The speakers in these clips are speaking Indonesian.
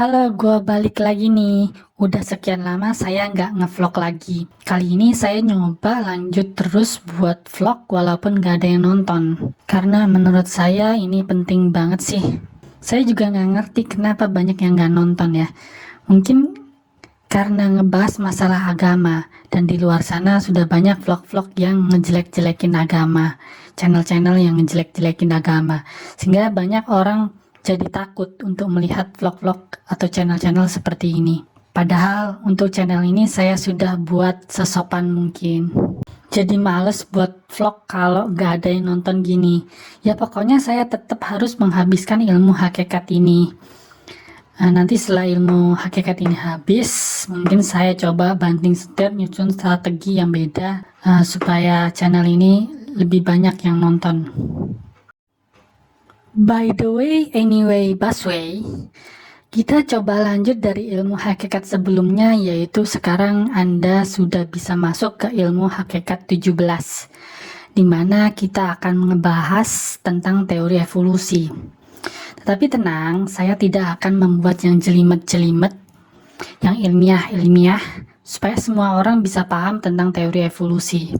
Halo, gue balik lagi nih. Udah sekian lama saya nggak ngevlog lagi. Kali ini saya nyoba lanjut terus buat vlog walaupun nggak ada yang nonton. Karena menurut saya ini penting banget sih. Saya juga nggak ngerti kenapa banyak yang nggak nonton ya. Mungkin karena ngebahas masalah agama. Dan di luar sana sudah banyak vlog-vlog yang ngejelek-jelekin agama. Channel-channel yang ngejelek-jelekin agama. Sehingga banyak orang jadi takut untuk melihat vlog-vlog atau channel-channel seperti ini. Padahal untuk channel ini saya sudah buat sesopan mungkin. Jadi males buat vlog kalau gak ada yang nonton gini. Ya pokoknya saya tetap harus menghabiskan ilmu hakikat ini. Nanti setelah ilmu hakikat ini habis, mungkin saya coba banting setir nyusun strategi yang beda supaya channel ini lebih banyak yang nonton. By the way, anyway, busway, kita coba lanjut dari ilmu hakikat sebelumnya, yaitu sekarang Anda sudah bisa masuk ke ilmu hakikat 17, dimana kita akan membahas tentang teori evolusi. Tetapi tenang, saya tidak akan membuat yang jelimet-jelimet, yang ilmiah-ilmiah, supaya semua orang bisa paham tentang teori evolusi.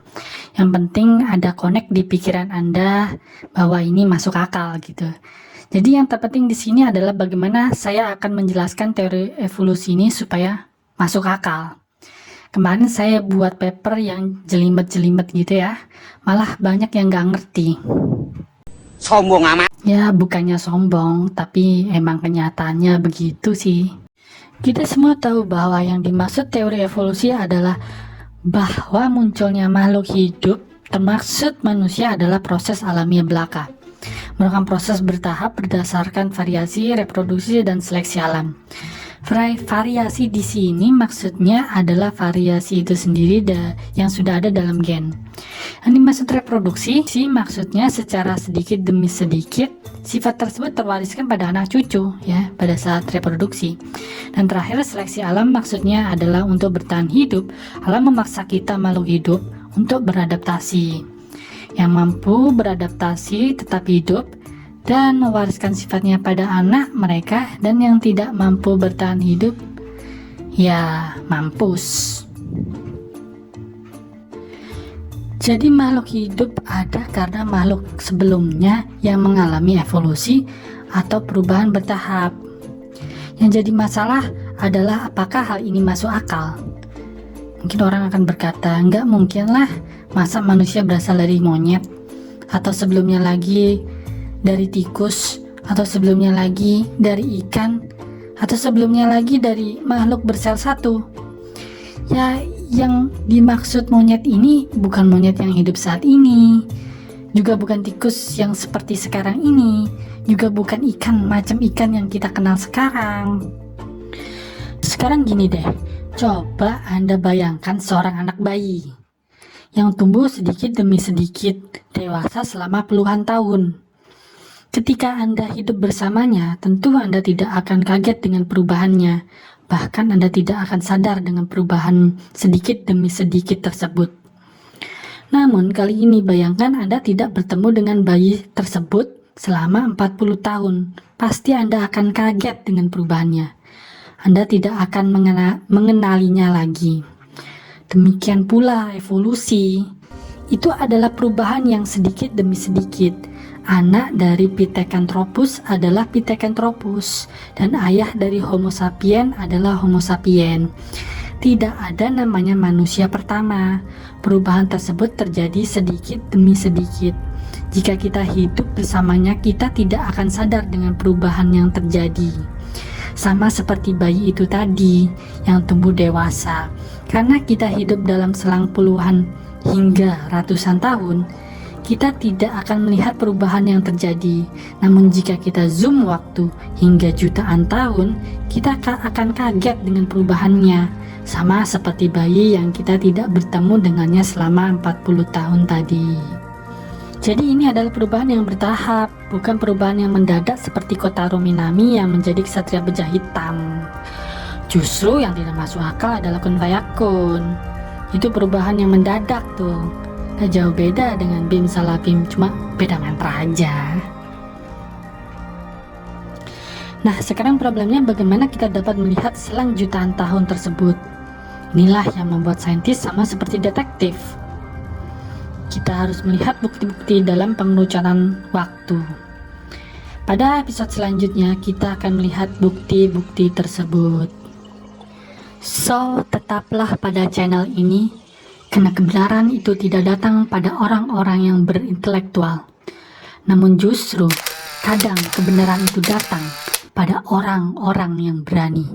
Yang penting ada connect di pikiran Anda bahwa ini masuk akal gitu. Jadi yang terpenting di sini adalah bagaimana saya akan menjelaskan teori evolusi ini supaya masuk akal. Kemarin saya buat paper yang jelimet-jelimet gitu ya, malah banyak yang nggak ngerti. Sombong amat. Ya bukannya sombong, tapi emang kenyataannya begitu sih. Kita semua tahu bahwa yang dimaksud teori evolusi adalah bahwa munculnya makhluk hidup termaksud manusia adalah proses alamiah belaka, merupakan proses bertahap berdasarkan variasi, reproduksi, dan seleksi alam. Variasi di sini maksudnya adalah variasi itu sendiri yang sudah ada dalam gen. Yang dimaksud reproduksi sih maksudnya secara sedikit demi sedikit sifat tersebut terwariskan pada anak cucu ya pada saat reproduksi. Dan terakhir seleksi alam maksudnya adalah untuk bertahan hidup. Alam memaksa kita makhluk hidup untuk beradaptasi. Yang mampu beradaptasi tetap hidup dan mewariskan sifatnya pada anak mereka, dan yang tidak mampu bertahan hidup ya mampus. Jadi makhluk hidup ada karena makhluk sebelumnya yang mengalami evolusi atau perubahan bertahap. Yang jadi masalah adalah apakah hal ini masuk akal. Mungkin orang akan berkata, enggak mungkin lah, masa manusia berasal dari monyet, atau sebelumnya lagi dari tikus, atau sebelumnya lagi dari ikan, atau sebelumnya lagi dari makhluk bersel satu. Ya, yang dimaksud monyet ini bukan monyet yang hidup saat ini, juga bukan tikus yang seperti sekarang ini, juga bukan ikan macam ikan yang kita kenal sekarang. Sekarang gini deh, coba Anda bayangkan seorang anak bayi yang tumbuh sedikit demi sedikit dewasa selama puluhan tahun. Ketika Anda hidup bersamanya, tentu Anda tidak akan kaget dengan perubahannya. Bahkan Anda tidak akan sadar dengan perubahan sedikit demi sedikit tersebut. Namun kali ini bayangkan Anda tidak bertemu dengan bayi tersebut selama 40 tahun. Pasti Anda akan kaget dengan perubahannya. Anda tidak akan mengenalinya lagi. Demikian pula evolusi. Itu adalah perubahan yang sedikit demi sedikit. Anak dari Pithecanthropus adalah Pithecanthropus, dan ayah dari Homo sapien adalah Homo sapien. Tidak ada namanya manusia pertama. Perubahan tersebut terjadi sedikit demi sedikit. Jika kita hidup bersamanya, kita tidak akan sadar dengan perubahan yang terjadi. Sama seperti bayi itu tadi yang tumbuh dewasa. Karena kita hidup dalam selang puluhan hingga ratusan tahun, kita tidak akan melihat perubahan yang terjadi. Namun jika kita zoom waktu hingga jutaan tahun, kita akan kaget dengan perubahannya. Sama seperti bayi yang kita tidak bertemu dengannya selama 40 tahun tadi. Jadi ini adalah perubahan yang bertahap, bukan perubahan yang mendadak seperti Kotaro Minami yang menjadi ksatria beja hitam. Justru yang tidak masuk akal adalah Kun Fayakun. Itu perubahan yang mendadak tuh. Gak jauh beda dengan Bim Salah Bim, cuma beda mantra aja. Nah, sekarang problemnya bagaimana kita dapat melihat selang jutaan tahun tersebut. Inilah yang membuat saintis sama seperti detektif. Kita harus melihat bukti-bukti dalam pengelucaran waktu. Pada episode selanjutnya, kita akan melihat bukti-bukti tersebut. So, tetaplah pada channel ini, karena kebenaran itu tidak datang pada orang-orang yang berintelektual. Namun justru, kadang kebenaran itu datang pada orang-orang yang berani.